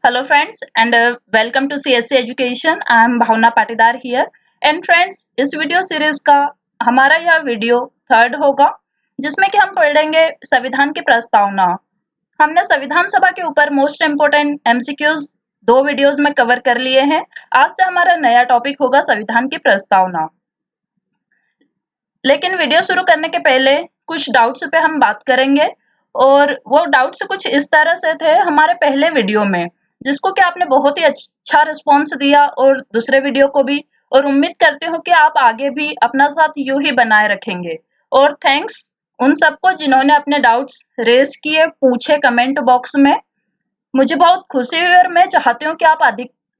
Hello friends and welcome to CSC Education. I am Bhavna Patidar here. And friends, इस video series का हमारा यह video third होगा जिसमें कि हम पढ़ेंगे संविधान की प्रस्तावना। हमने संविधान सभा के ऊपर मोस्ट इम्पोर्टेंट एमसीक्यूज 2 वीडियोस में कवर कर लिए हैं। आज से हमारा नया टॉपिक होगा संविधान की प्रस्तावना। लेकिन वीडियो शुरू करने के पहले कुछ डाउट्स पे हम बात करेंगे और वो डाउट्स कुछ इस तरह से थे हमारे पहले वीडियो में, जिसको कि आपने बहुत ही अच्छा रिस्पॉन्स दिया और दूसरे वीडियो को भी, और उम्मीद करती हूँ कि आप आगे भी अपना साथ यूं ही बनाए रखेंगे। और थैंक्स उन सबको जिन्होंने अपने डाउट्स रेज किए, पूछे कमेंट बॉक्स में। मुझे बहुत खुशी हुई और मैं चाहती हूँ कि आप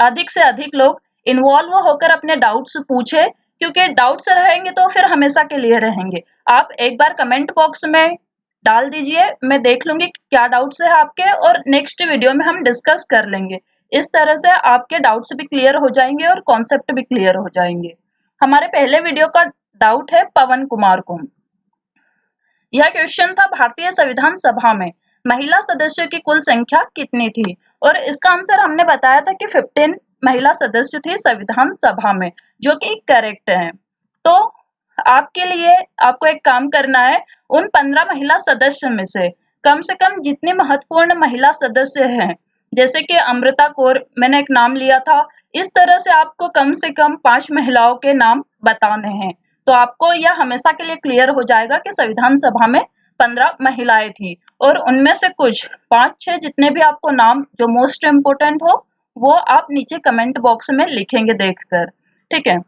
अधिक से अधिक लोग इन्वॉल्व होकर अपने डाउट्स पूछे, क्योंकि डाउट्स रहेंगे तो फिर हमेशा के लिए रहेंगे। आप एक बार कमेंट बॉक्स में डाल दीजिए, मैं देख लूंगी क्या डाउट्स है आपके और नेक्स्ट वीडियो में हम डिस्कस कर लेंगे। इस तरह से आपके डाउट्स भी क्लियर हो जाएंगे और कॉन्सेप्ट भी क्लियर हो जाएंगे। हमारे पहले वीडियो का डाउट है पवन कुमार को। यह क्वेश्चन था, भारतीय संविधान सभा में महिला सदस्यों की कुल संख्या कितनी थी? और इसका आंसर हमने बताया था कि 15 महिला सदस्य थी संविधान सभा में, जो कि करेक्ट है। तो आपके लिए आपको एक काम करना है, उन 15 महिला सदस्य में से कम जितनी महत्वपूर्ण महिला सदस्य हैं, जैसे कि अमृता कौर, मैंने एक नाम लिया था, इस तरह से आपको कम से कम 5 महिलाओं के नाम बताने हैं। तो आपको यह हमेशा के लिए क्लियर हो जाएगा कि संविधान सभा में 15 महिलाएं थी और उनमें से कुछ 5-6 जितने भी आपको नाम जो मोस्ट इम्पोर्टेंट हो वो आप नीचे कमेंट बॉक्स में लिखेंगे देखकर, ठीक है।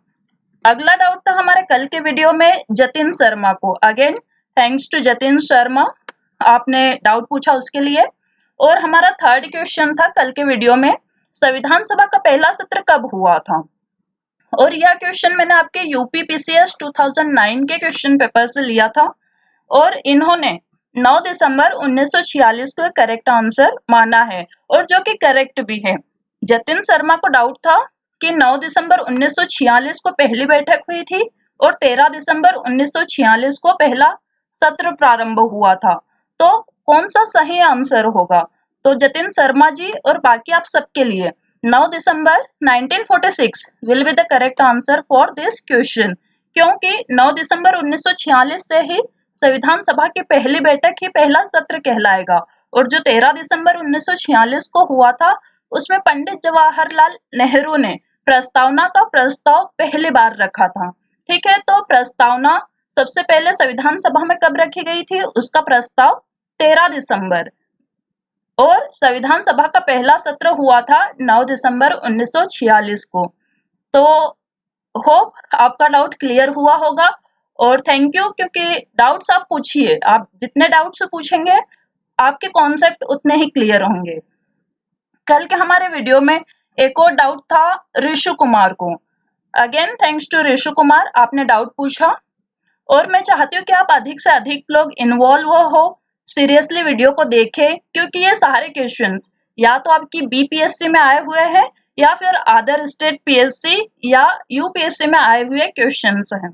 अगला डाउट था हमारे कल के वीडियो में जतिन शर्मा को। Again thanks to Jatin Sharma, आपने डाउट पूछा उसके लिए। और हमारा थर्ड क्वेश्चन था कल के वीडियो में, संविधान सभा का पहला सत्र कब हुआ था? और यह क्वेश्चन मैंने आपके यूपी पीसीएस 2009 के क्वेश्चन पेपर से लिया था और इन्होंने 9 दिसंबर 1946 को करेक्ट आंसर माना है, और जो कि करेक्ट भी है। जतिन शर्मा को डाउट था कि 9 दिसंबर 1946 को पहली बैठक हुई थी और 13 दिसंबर 1946 को पहला सत्र प्रारंभ हुआ था। तो कौन सा सही आंसर होगा? तो जतिन शर्मा जी और बाकी आप सबके लिए 9 दिसंबर 1946 will be the correct answer for this question, क्योंकि 9 दिसंबर 1946 से ही संविधान सभा की पहली बैठक ही पहला सत्र कहलाएगा, और जो 13 दिसंबर 1946 को हुआ था उसमें पंडित जवाहरलाल नेहरू ने प्रस्तावना का प्रस्ताव पहली बार रखा था। ठीक है, तो प्रस्तावना सबसे पहले संविधान सभा में कब रखी गई थी? उसका प्रस्ताव 13 दिसंबर, और संविधान सभा का पहला सत्र हुआ था 9 दिसंबर 1946 को। तो होप आपका डाउट क्लियर हुआ होगा और थैंक यू, क्योंकि डाउट्स आप पूछिए, आप जितने डाउट्स पूछेंगे आपके कॉन्सेप्ट उतने ही क्लियर होंगे। कल के हमारे वीडियो में एक और डाउट था ऋषु कुमार को। Again thanks to Rishu Kumar, आपने डाउट पूछा और मैं चाहती हूँ कि आप अधिक से अधिक लोग इन्वॉल्व हो, सीरियसली वीडियो को देखें, क्योंकि ये सारे क्वेश्चंस या तो आपकी बीपीएससी में आए हुए हैं या फिर अदर स्टेट पीएससी या यूपीएससी में आए हुए क्वेश्चंस हैं।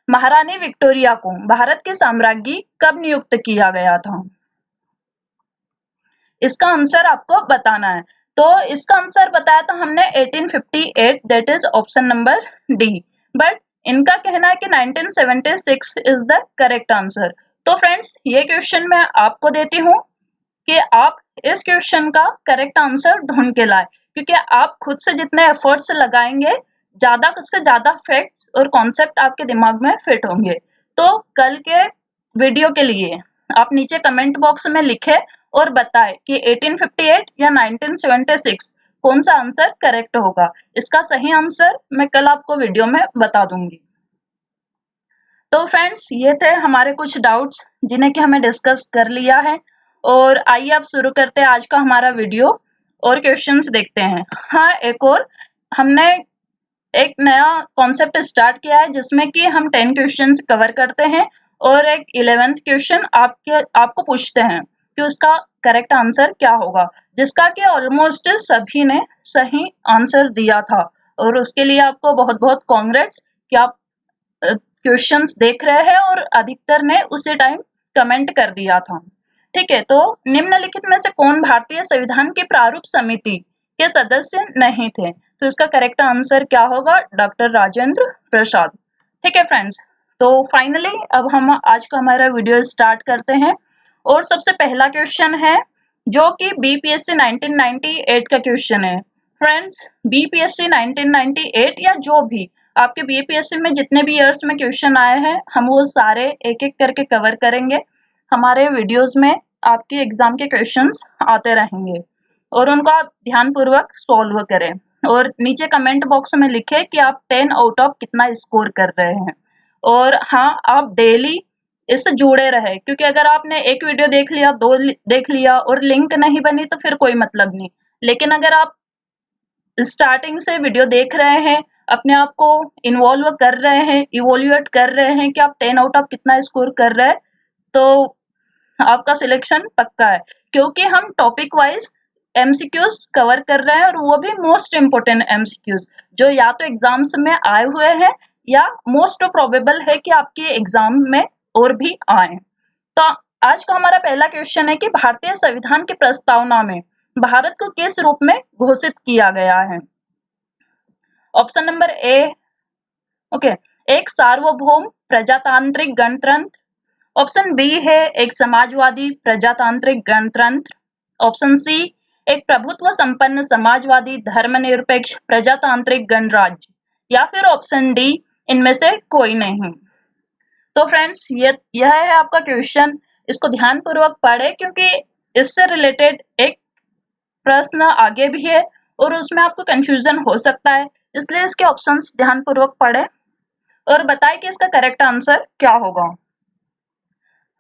महारानी विक्टोरिया को भारत के साम्राज्ञी कब नियुक्त किया गया था? इसका आंसर आपको बताना है। तो इसका आंसर बताया था हमने 1858, that is option number D. But इनका कहना है कि 1976 इज द करेक्ट आंसर। तो फ्रेंड्स, ये क्वेश्चन मैं आपको देती हूँ कि आप इस क्वेश्चन का करेक्ट आंसर ढूंढ के लाए, क्योंकि आप खुद से जितने एफर्ट्स लगाएंगे ज्यादा से ज्यादा फैक्ट्स और कॉन्सेप्ट आपके दिमाग में फिट होंगे। तो कल के वीडियो के लिए आप नीचे कमेंट बॉक्स में लिखे और बताएं कि 1858 या 1976 कौन सा आंसर करेक्ट होगा। इसका सही आंसर मैं कल आपको वीडियो में बता दूंगी। तो फ्रेंड्स, ये थे हमारे कुछ डाउट्स जिन्हें कि हमें डिस्कस कर लिया है, और आइए अब शुरू करते हैं आज का हमारा वीडियो और क्वेश्चंस देखते हैं। हाँ, एक और हमने एक नया कॉन्सेप्ट स्टार्ट किया है जिसमें कि हम 10 क्वेश्चंस कवर करते हैं और एक 11th क्वेश्चन आपको पूछते हैं कि उसका करेक्ट आंसर क्या होगा, जिसका कि ऑलमोस्ट सभी ने सही आंसर दिया था, और उसके लिए आपको बहुत बहुत कांग्रेट्स कि आप क्वेश्चंस देख रहे हैं और अधिकतर ने उसी टाइम कमेंट कर दिया था। ठीक है, तो निम्नलिखित में से कौन भारतीय संविधान की प्रारूप समिति के सदस्य नहीं थे? तो इसका करेक्ट आंसर क्या होगा? डॉक्टर राजेंद्र प्रसाद। ठीक है फ्रेंड्स, तो फाइनली अब हम आज का हमारा वीडियो स्टार्ट करते हैं और सबसे पहला क्वेश्चन है जो कि बीपीएससी 1998 का क्वेश्चन है। फ्रेंड्स, बीपीएससी 1998 या जो भी आपके बीपीएससी में जितने भी ईयर्स में क्वेश्चन आए हैं, हम वो सारे एक एक करके कवर करेंगे। हमारे वीडियोस में आपके एग्जाम के क्वेश्चंस आते रहेंगे और उनको आप ध्यानपूर्वक सॉल्व करें और नीचे कमेंट बॉक्स में लिखें कि आप 10 आउट ऑफ कितना स्कोर कर रहे हैं। और हाँ, आप डेली इससे जुड़े रहे, क्योंकि अगर आपने एक वीडियो देख लिया, दो देख लिया और लिंक नहीं बनी तो फिर कोई मतलब नहीं। लेकिन अगर आप स्टार्टिंग से वीडियो देख रहे हैं, अपने आप को इन्वॉल्व कर रहे हैं, इवोल्यूएट कर रहे हैं कि आप 10 आउट ऑफ कितना स्कोर कर रहे हैं, तो आपका सिलेक्शन पक्का है, क्योंकि हम टॉपिक वाइज एमसीक्यूज कवर कर रहे हैं और वो भी मोस्ट इम्पोर्टेंट एमसीक्यूज जो या तो एग्जाम्स में आए हुए हैं या मोस्ट प्रोबेबल है कि आपके एग्जाम में और भी आए। तो आज का हमारा पहला क्वेश्चन है कि भारतीय संविधान की प्रस्तावना में भारत को किस रूप में घोषित किया गया है? ऑप्शन नंबर ए, ओके, एक सार्वभौम प्रजातांत्रिक गणतंत्र। ऑप्शन बी है एक समाजवादी प्रजातांत्रिक गणतंत्र। ऑप्शन सी, एक प्रभुत्व संपन्न समाजवादी धर्मनिरपेक्ष प्रजातांत्रिक गणराज्य, या फिर ऑप्शन डी, इनमें से कोई नहीं। तो फ्रेंड्स, यह है आपका क्वेश्चन। इसको ध्यानपूर्वक पढ़े क्योंकि इससे रिलेटेड एक प्रश्न आगे भी है और उसमें आपको कंफ्यूजन हो सकता है, इसलिए इसके ऑप्शंस ध्यानपूर्वक पढ़े और बताएं कि इसका करेक्ट आंसर क्या होगा।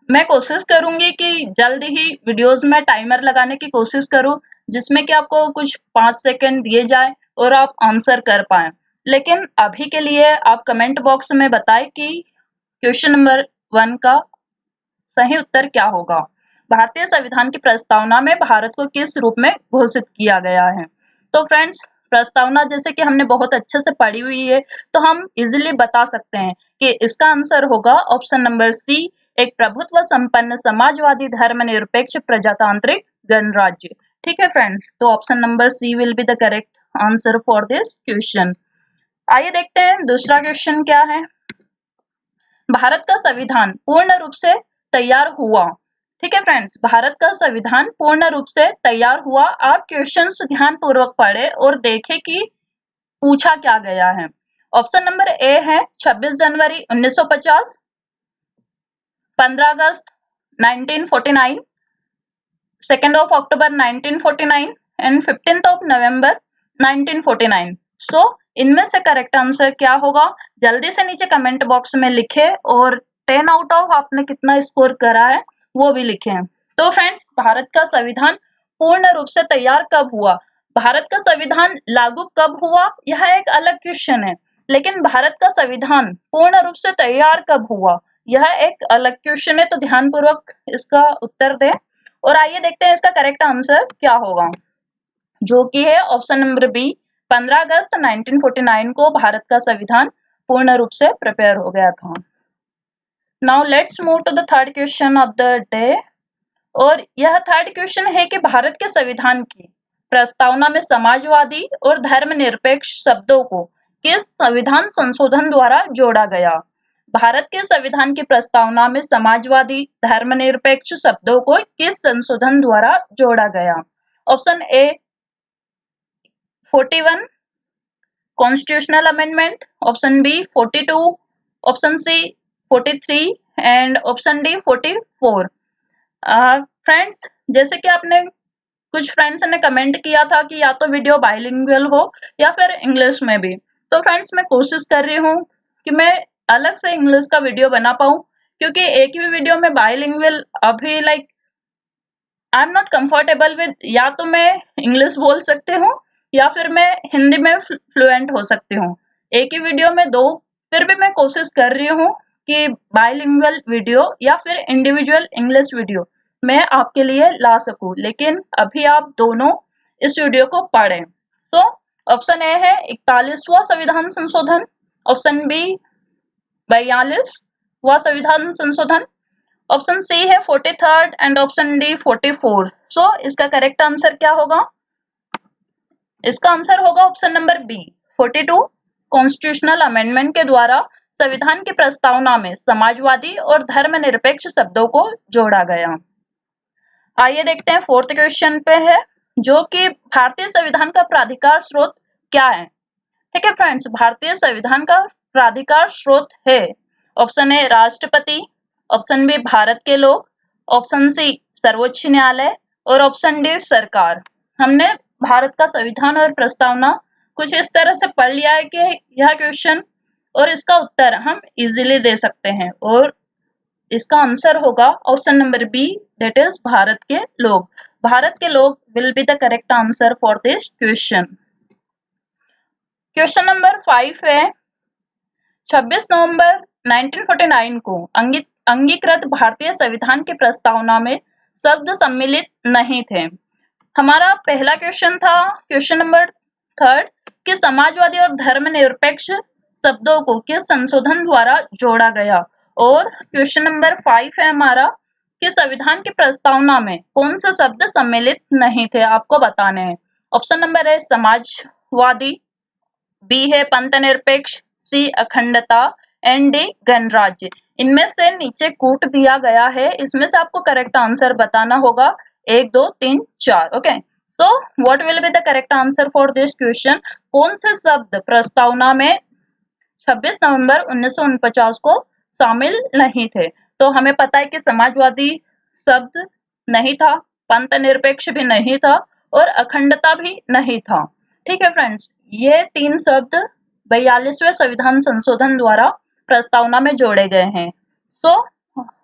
मैं कोशिश करूंगी कि जल्द ही वीडियोस में टाइमर लगाने की कोशिश करूं, जिसमें कि आपको कुछ 5 सेकंड दिए जाए और आप आंसर कर पाएं। लेकिन अभी के लिए आप कमेंट बॉक्स में बताएं कि क्वेश्चन नंबर 1 का सही उत्तर क्या होगा। भारतीय संविधान की प्रस्तावना में भारत को किस रूप में घोषित किया गया है? तो फ्रेंड्स, प्रस्तावना जैसे कि हमने बहुत अच्छे से पढ़ी हुई है, तो हम इजीली बता सकते हैं कि इसका आंसर होगा ऑप्शन नंबर सी, एक प्रभुत्व संपन्न समाजवादी धर्मनिरपेक्ष प्रजातांत्रिक गणराज्य। ठीक है फ्रेंड्स, तो option number C will be the correct answer for this question. आइए देखते हैं दूसरा क्वेश्चन क्या है। भारत का संविधान पूर्ण रूप से तैयार हुआ। ठीक है फ्रेंड्स, भारत का संविधान पूर्ण रूप से तैयार हुआ। आप क्वेश्चन ध्यान पूर्वक पढ़े और देखें कि पूछा क्या गया है। ऑप्शन नंबर ए है 26 जनवरी 1950, 15 अगस्त 1949, 2 अक्टूबर 1949 एंड 15 नवंबर 1949। सो इनमें से करेक्ट आंसर क्या होगा? जल्दी से नीचे कमेंट बॉक्स में लिखे और 10 आउट ऑफ आपने कितना स्कोर करा है वो भी लिखें। तो फ्रेंड्स, भारत का संविधान पूर्ण रूप से तैयार कब हुआ? भारत का संविधान लागू कब हुआ, यह एक अलग क्वेश्चन है, लेकिन भारत का संविधान पूर्ण रूप से तैयार कब हुआ, यह एक अलग क्वेश्चन है। तो ध्यानपूर्वक इसका उत्तर दें और आइए देखते हैं इसका करेक्ट आंसर क्या होगा, जो कि है ऑप्शन नंबर बी, 15 अगस्त 1949 को भारत का संविधान पूर्ण रूप से प्रिपेयर हो गया था। Now let's move to the third question of the day. और यह थर्ड क्वेश्चन है कि भारत के संविधान की प्रस्तावना में समाजवादी और धर्मनिरपेक्ष शब्दों को किस संविधान संशोधन द्वारा जोड़ा गया? भारत के संविधान की प्रस्तावना में समाजवादी धर्मनिरपेक्ष शब्दों को किस संशोधन द्वारा जोड़ा गया? Option A 41 constitutional amendment, option B 42, option C 43 and option D 44। Friends, जैसे कि आपने कुछ फ्रेंड्स ने कमेंट किया था कि या तो वीडियो बाइलिंगुअल हो या फिर इंग्लिश में भी, तो फ्रेंड्स मैं कोशिश कर रही हूँ कि मैं अलग से इंग्लिश का वीडियो बना पाऊँ, क्योंकि एक ही वीडियो में बाइलिंगुअल अभी I am not comfortable with, या तो मैं इंग्लिश बोल सकती हूँ या फिर मैं हिंदी में फ्लुएंट हो सकती हूँ, एक ही वीडियो में दो। फिर भी मैं कोशिश कर रही हूँ कि बाइलिंगुअल वीडियो या फिर इंडिविजुअल इंग्लिश वीडियो मैं आपके लिए ला सकूं, लेकिन अभी आप दोनों इस वीडियो को पढ़ें। सो ऑप्शन ए है 41वां संविधान संशोधन, ऑप्शन बी 42वां संविधान संशोधन, ऑप्शन सी है 43rd एंड ऑप्शन डी 44। सो इसका करेक्ट आंसर क्या होगा? इसका आंसर होगा option number B 42। Constitutional amendment के द्वारा संविधान की प्रस्तावना में समाजवादी और धर्मनिरपेक्ष शब्दों को जोड़ा गया। आइए देखते हैं फोर्थ क्वेश्चन पे है, जो कि भारतीय संविधान का प्राधिकार स्रोत क्या है। ठीक है फ्रेंड्स, भारतीय संविधान का प्राधिकार स्रोत है ऑप्शन ए राष्ट्रपति, ऑप्शन बी भारत के लोग, ऑप्शन सी सर्वोच्च न्यायालय और ऑप्शन डी सरकार। हमने भारत का संविधान और प्रस्तावना कुछ इस तरह से पढ़ लिया है कि यह क्वेश्चन और इसका उत्तर हम इजीली दे सकते हैं, और इसका आंसर होगा option number B, that is Bharat के लोग। भारत के लोग will be the correct answer for this question. Question number 5 है, 26 नवंबर 1949 को अंगीकृत भारतीय संविधान की प्रस्तावना में शब्द सम्मिलित नहीं थे। हमारा पहला क्वेश्चन था क्वेश्चन नंबर 3 कि समाजवादी और धर्मनिरपेक्ष शब्दों को किस संशोधन द्वारा जोड़ा गया, और क्वेश्चन नंबर 5 है हमारा कि संविधान की प्रस्तावना में कौन से शब्द सम्मिलित नहीं थे, आपको बताने हैं। ऑप्शन नंबर ए समाजवादी, बी है पंथ निरपेक्ष, सी अखंडता एंड डी गणराज्य। इनमें से नीचे कूट दिया गया है, इसमें से आपको करेक्ट आंसर बताना होगा 1 2 3 4। Okay, so what will be the correct answer for this question? कौन से शब्द प्रस्तावना में 26 नवंबर 1949 को शामिल नहीं थे? तो हमें पता है कि समाजवादी शब्द नहीं था, पंथ निरपेक्ष भी नहीं था और अखंडता भी नहीं था। ठीक है फ्रेंड्स, ये 3 शब्द 42वें संविधान संशोधन द्वारा प्रस्तावना में जोड़े गए हैं। So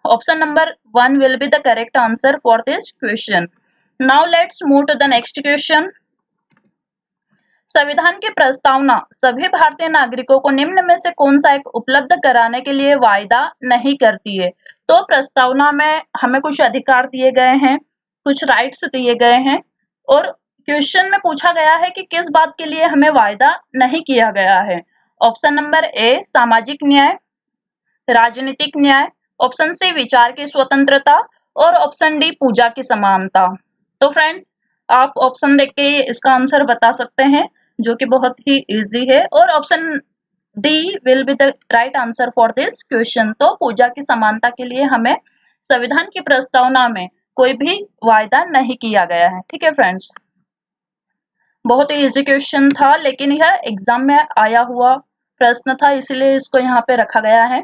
option number 1 will be the correct answer for this question. Now let's move to the next question. संविधान की प्रस्तावना सभी भारतीय नागरिकों को निम्न में से कौन सा एक उपलब्ध कराने के लिए वायदा नहीं करती है? तो प्रस्तावना में हमें कुछ अधिकार दिए गए हैं, कुछ राइट्स दिए गए हैं, और क्वेश्चन में पूछा गया है कि किस बात के लिए हमें वायदा नहीं किया गया है। ऑप्शन नंबर ए सामाजिक न्याय, राजनीतिक न्याय, ऑप्शन सी विचार की स्वतंत्रता और ऑप्शन डी पूजा की समानता। तो फ्रेंड्स, आप ऑप्शन देख के इसका आंसर बता सकते हैं, जो कि बहुत ही इजी है, और option D will be the right answer for this question. तो पूजा की समानता के लिए हमें संविधान की प्रस्तावना में कोई भी वायदा नहीं किया गया है। ठीक है फ्रेंड्स, बहुत ही इजी क्वेश्चन था, लेकिन यह एग्जाम में आया हुआ प्रश्न था, इसलिए इसको यहाँ पे रखा गया है।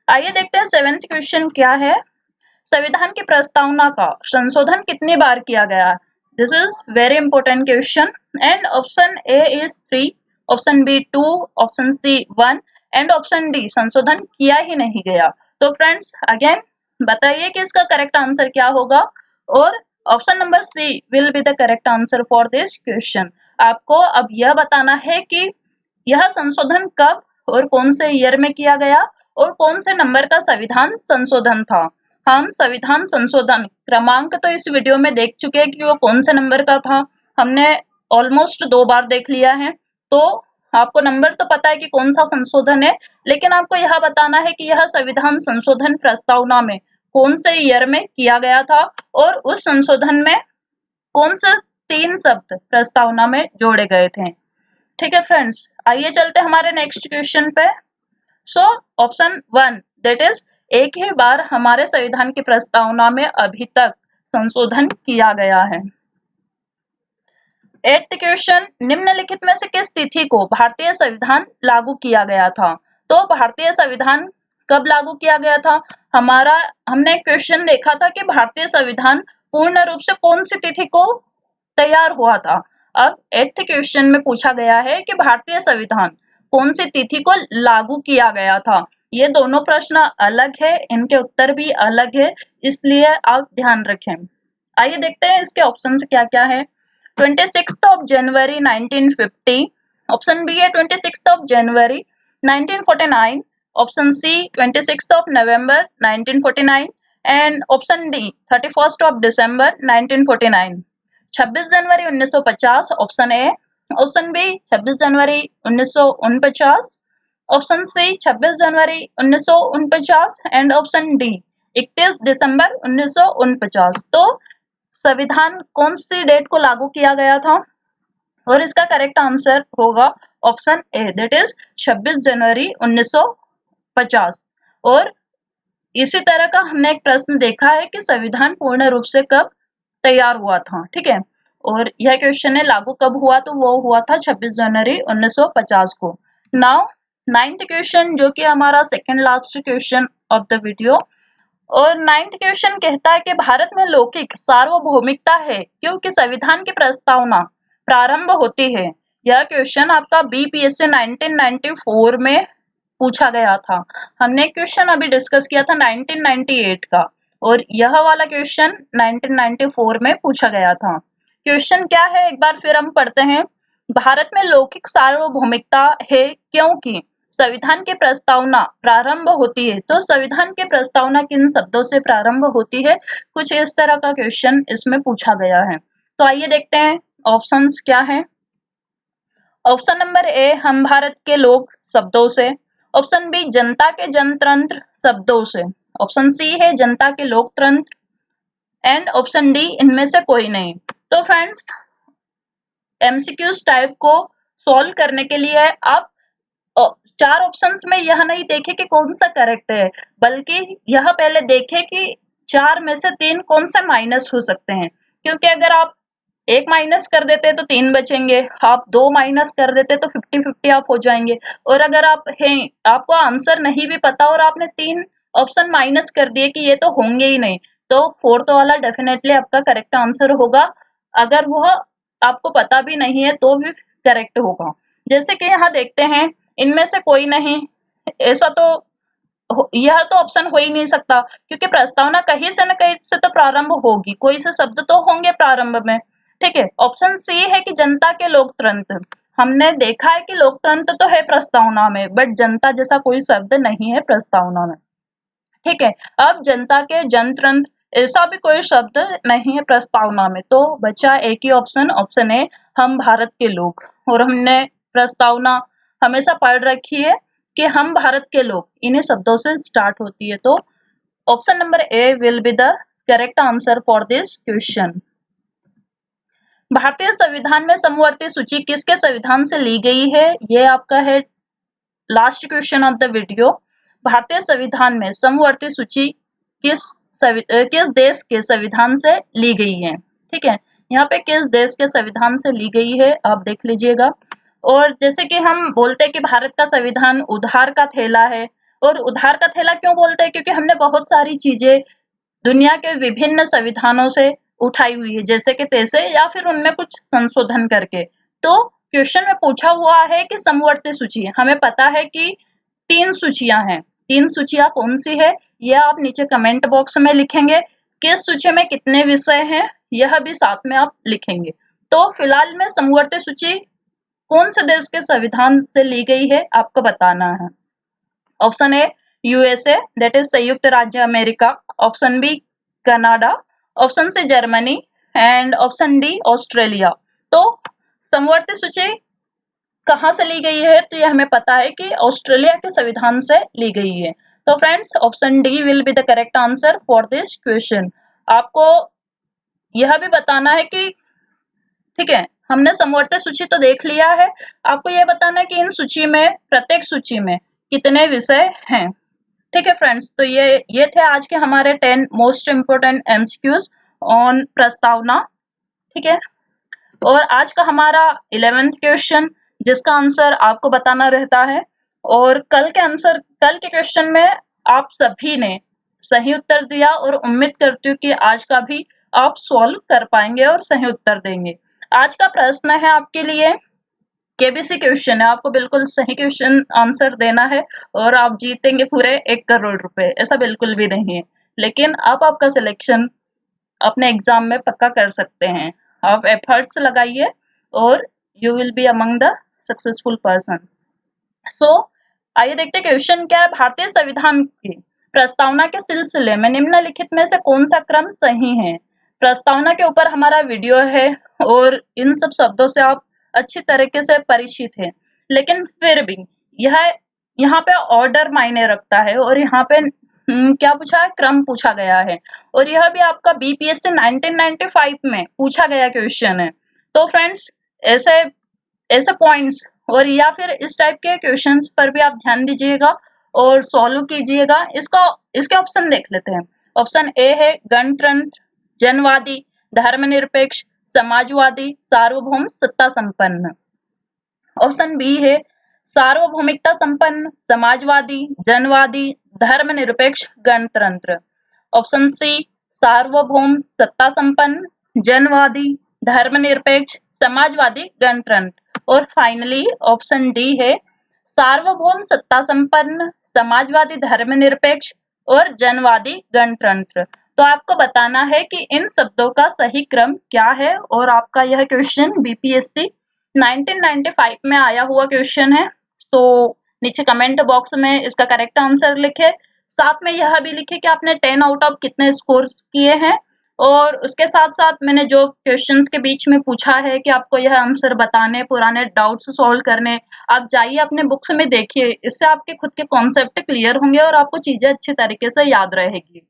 आइए देखते हैं 7th क्वेश्चन क्या है। संविधान की प्रस्तावना का संशोधन कितनी बार किया गया? This is very important question, and option A is 3, option B 2, option C 1 and option D संशोधन किया ही नहीं गया। तो फ्रेंड्स अगेन बताइए कि इसका करेक्ट आंसर क्या होगा, और option number C will be the correct answer for this question. आपको अब यह बताना है कि यह संशोधन कब और कौन से ईयर में किया गया और कौन से नंबर का संविधान संशोधन था। हम संविधान संशोधन क्रमांक तो इस वीडियो में देख चुके हैं कि वो कौन से नंबर का था, हमने ऑलमोस्ट 2 बार देख लिया है, तो आपको नंबर तो पता है कि कौन सा संशोधन है, लेकिन आपको यह बताना है कि यह संविधान संशोधन प्रस्तावना में कौन से ईयर में किया गया था और उस संशोधन में कौन से 3 शब्द प्रस्तावना में जोड़े गए थे। ठीक है फ्रेंड्स, आइए चलते हमारे नेक्स्ट क्वेश्चन पे। सो ऑप्शन 1 दैट इज एक ही बार हमारे संविधान की प्रस्तावना में अभी तक संशोधन किया गया है। 8th क्वेश्चन, निम्नलिखित में से किस तिथि को भारतीय संविधान लागू किया गया था? तो भारतीय संविधान कब लागू किया गया था? हमने क्वेश्चन देखा था कि भारतीय संविधान पूर्ण रूप से कौन सी तिथि को तैयार हुआ था। अब 8th क्वेश्चन में पूछा गया है कि भारतीय संविधान कौन सी तिथि को लागू किया गया था। ये दोनों प्रश्न अलग है, इनके उत्तर भी अलग है, इसलिए आप ध्यान रखें। आइए देखते हैं इसके ऑप्शंस क्या क्या है। 26 जनवरी 1950, ऑप्शन बी है 26 जनवरी 1949, ऑप्शन सी 26 नवंबर 1949 एंड ऑप्शन डी 31 दिसंबर 1949। 26 जनवरी 1950 ऑप्शन ए, ऑप्शन बी 26 जनवरी 1949, ऑप्शन सी 26 जनवरी 1949 एंड ऑप्शन डी 31 दिसंबर 1949। तो संविधान कौन सी डेट को लागू किया गया था? और इसका करेक्ट आंसर होगा ऑप्शन ए, दैट इज 26 जनवरी 1950। और इसी तरह का हमने एक प्रश्न देखा है कि संविधान पूर्ण रूप से कब तैयार हुआ था, ठीक है। और यह क्वेश्चन है लागू कब हुआ, तो वो हुआ था 26 जनवरी 1950 को। नाउ 9th क्वेश्चन, जो कि हमारा second last question of the video. और 9th क्वेश्चन कहता है कि भारत में लौकिक सार्वभौमिकता है क्योंकि संविधान की प्रस्तावना प्रारंभ होती है। यह क्वेश्चन आपका बीपीएससी 1994 में पूछा गया था। हमने क्वेश्चन अभी डिस्कस किया था 1998 का, और यह वाला क्वेश्चन 1994 में पूछा गया था। क्वेश्चन क्या है एक बार फिर हम पढ़ते हैं। भारत में लौकिक सार्वभौमिकता है क्योंकि संविधान की प्रस्तावना प्रारंभ होती है। तो संविधान की प्रस्तावना किन शब्दों से प्रारंभ होती है, कुछ इस तरह का क्वेश्चन इसमें पूछा गया है। तो आइए देखते हैं ऑप्शंस क्या है। ऑप्शन नंबर ए, हम भारत के लोग शब्दों से। ऑप्शन बी, जनता के जनतंत्र शब्दों से। ऑप्शन सी है जनता के लोकतंत्र। एंड ऑप्शन डी, इनमें से कोई नहीं। तो फ्रेंड्स, एमसीक्यूज टाइप को सॉल्व करने के लिए आप 4 ऑप्शंस में यह नहीं देखे कि कौन सा करेक्ट है, बल्कि यह पहले देखे कि 4 में से 3 कौन से माइनस हो सकते हैं। क्योंकि अगर आप 1 माइनस कर देते तो 3 बचेंगे, आप 2 माइनस कर देते तो 50-50 आप हो जाएंगे। और अगर आपको आंसर नहीं भी पता और आपने 3 ऑप्शन माइनस कर दिए कि ये तो होंगे ही नहीं, तो 4th वाला डेफिनेटली आपका करेक्ट आंसर होगा। अगर वह आपको पता भी नहीं है तो भी करेक्ट होगा। जैसे कि यहाँ देखते हैं, इनमें से कोई नहीं, ऐसा तो यह तो ऑप्शन हो ही नहीं सकता, क्योंकि प्रस्तावना कहीं से न कहीं से तो प्रारंभ होगी, कोई से शब्द तो होंगे प्रारंभ में, ठीक है। ऑप्शन सी है कि जनता के लोकतंत्र। हमने देखा है कि लोकतंत्र तो है प्रस्तावना में, बट जनता जैसा कोई शब्द नहीं है प्रस्तावना में, ठीक है। अब जनता के जनतंत्र ऐसा भी कोई शब्द नहीं है प्रस्तावना में, तो बचा एक ही ऑप्शन, ऑप्शन ए, हम भारत के लोग। और हमने प्रस्तावना हमेशा पढ़ रखी है कि हम भारत के लोग इन्हीं शब्दों से स्टार्ट होती है। तो option number A will be the correct answer for this question. भारतीय संविधान में समवर्ती सूची किसके संविधान से ली गई है, ये आपका है last question of the video. भारतीय संविधान में समवर्ती सूची किस देश के संविधान से ली गई है, ठीक है। यहाँ पे किस देश के संविधान से ली गई है आप देख लीजिएगा। और जैसे कि हम बोलते हैं कि भारत का संविधान उधार का थैला है, और उधार का थैला क्यों बोलते हैं, क्योंकि हमने बहुत सारी चीजें दुनिया के विभिन्न संविधानों से उठाई हुई है, जैसे कि तैसे या फिर उनमें कुछ संशोधन करके। तो क्वेश्चन में पूछा हुआ है कि समवर्ती सूची, हमें पता है कि 3 सूचियां हैं। 3 सूचियां कौन सी है, यह आप नीचे कमेंट बॉक्स में लिखेंगे। किस सूची में कितने विषय हैं, यह भी साथ में आप लिखेंगे। तो फिलहाल में समवर्ती सूची कौन से देश के संविधान से ली गई है आपको बताना है। Option A USA, that is संयुक्त राज्य अमेरिका। Option B Canada. Option C Germany. And option D Australia. तो समवर्ती सूची कहाँ से ली गई है, तो ये हमें पता है कि ऑस्ट्रेलिया के संविधान से ली गई है। तो friends, option D will be the correct answer for this question. आपको यह भी बताना है कि, ठीक है, हमने समवर्ती सूची तो देख लिया है, आपको यह बताना है कि इन सूची में, प्रत्येक सूची में कितने विषय हैं, ठीक है फ्रेंड्स। तो ये थे आज के हमारे 10 मोस्ट इम्पोर्टेंट एमसीक्यूज ऑन प्रस्तावना, ठीक है। और आज का हमारा 11th क्वेश्चन, जिसका आंसर आपको बताना रहता है। और कल के क्वेश्चन में आप सभी ने सही उत्तर दिया, और उम्मीद करती हूँ कि आज का भी आप सॉल्व कर पाएंगे और सही उत्तर देंगे। आज का प्रश्न है आपके लिए केबीसी क्वेश्चन है, आपको बिल्कुल सही क्वेश्चन आंसर देना है और आप जीतेंगे पूरे 1 करोड़ रुपए। ऐसा बिल्कुल भी नहीं है, लेकिन आप आपका सिलेक्शन अपने एग्जाम में पक्का कर सकते हैं। आप एफर्ट्स लगाइए और you will be among the successful person. So आइए देखते हैं क्वेश्चन क्या है। भारतीय संविधान की प्रस्तावना के सिलसिले में निम्नलिखित में से कौन सा क्रम सही है। प्रस्तावना के ऊपर हमारा वीडियो है और इन सब शब्दों से आप अच्छी तरीके से परिचित हैं, लेकिन फिर भी यह यहाँ पे ऑर्डर मायने रखता है और यहाँ पे क्या पूछा है, क्रम पूछा गया है। और यह भी आपका बीपीएससी 1995 में पूछा गया क्वेश्चन है। तो फ्रेंड्स, ऐसे ऐसे पॉइंट्स और या फिर इस टाइप के क्वेश्चंस पर भी आप ध्यान दीजिएगा और सॉल्व कीजिएगा। इसके ऑप्शन देख लेते हैं। ऑप्शन ए है गणतंत्र, जनवादी, धर्मनिरपेक्ष, समाजवादी, सार्वभौम, सत्ता संपन्न। ऑप्शन बी है सार्वभौमिकता संपन्न, समाजवादी, जनवादी, धर्मनिरपेक्ष, गणतंत्र। ऑप्शन सी सार्वभौम, सत्ता संपन्न, जनवादी, धर्मनिरपेक्ष, समाजवादी, गणतंत्र। और फाइनली ऑप्शन डी है सार्वभौम, सत्ता संपन्न, समाजवादी, धर्मनिरपेक्ष और जनवादी, गणतंत्र। तो आपको बताना है कि इन शब्दों का सही क्रम क्या है। और आपका यह क्वेश्चन बीपीएससी 1995 में आया हुआ क्वेश्चन है। तो नीचे कमेंट बॉक्स में इसका करेक्ट आंसर लिखे। साथ में यह भी लिखे कि आपने 10 आउट ऑफ कितने स्कोर किए हैं। और उसके साथ साथ मैंने जो क्वेश्चंस के बीच में पूछा है कि आपको यह आंसर बताने, पुराने डाउट्स सॉल्व करने, आप जाइए अपने बुक्स में देखिए। इससे आपके खुद के कॉन्सेप्ट क्लियर होंगे और आपको चीजें अच्छी तरीके से याद रहेगी।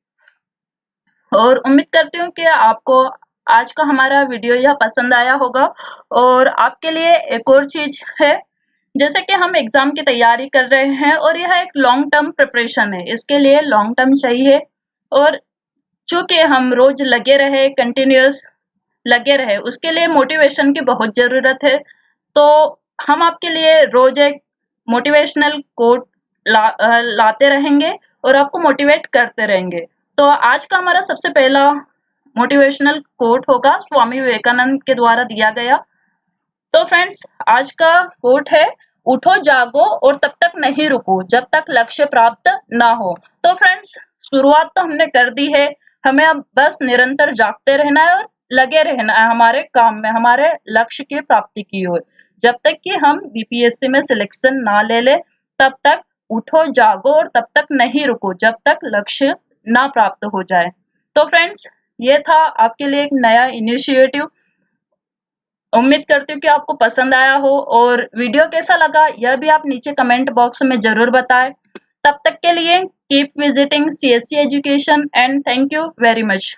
और उम्मीद करती हूँ कि आपको आज का हमारा वीडियो यह पसंद आया होगा। और आपके लिए एक और चीज है, जैसे कि हम एग्जाम की तैयारी कर रहे हैं और यह एक लॉन्ग टर्म प्रिपरेशन है, इसके लिए लॉन्ग टर्म चाहिए। और चूंकि हम रोज लगे रहे, कंटिन्यूअस लगे रहे, उसके लिए मोटिवेशन की बहुत जरूरत है। तो हम आपके लिए रोज एक मोटिवेशनल कोट लाते रहेंगे और आपको मोटिवेट करते रहेंगे। तो आज का हमारा सबसे पहला मोटिवेशनल कोट होगा स्वामी विवेकानंद के द्वारा दिया गया। तो फ्रेंड्स, आज का कोट है, उठो जागो और तब तक नहीं रुको जब तक लक्ष्य प्राप्त ना हो। तो फ्रेंड्स, शुरुआत तो हमने कर दी है, हमें अब बस निरंतर जागते रहना है और लगे रहना है हमारे काम में, हमारे लक्ष्य की प्राप्ति की ओर। जब तक कि हम बीपीएससी में सिलेक्शन ना ले ले, तब तक उठो जागो और तब तक नहीं रुको जब तक लक्ष्य ना प्राप्त हो जाए। तो फ्रेंड्स, ये था आपके लिए एक नया इनिशिएटिव। उम्मीद करती हूँ कि आपको पसंद आया हो। और वीडियो कैसा लगा यह भी आप नीचे कमेंट बॉक्स में जरूर बताएं। तब तक के लिए keep visiting CSC education and thank you very much.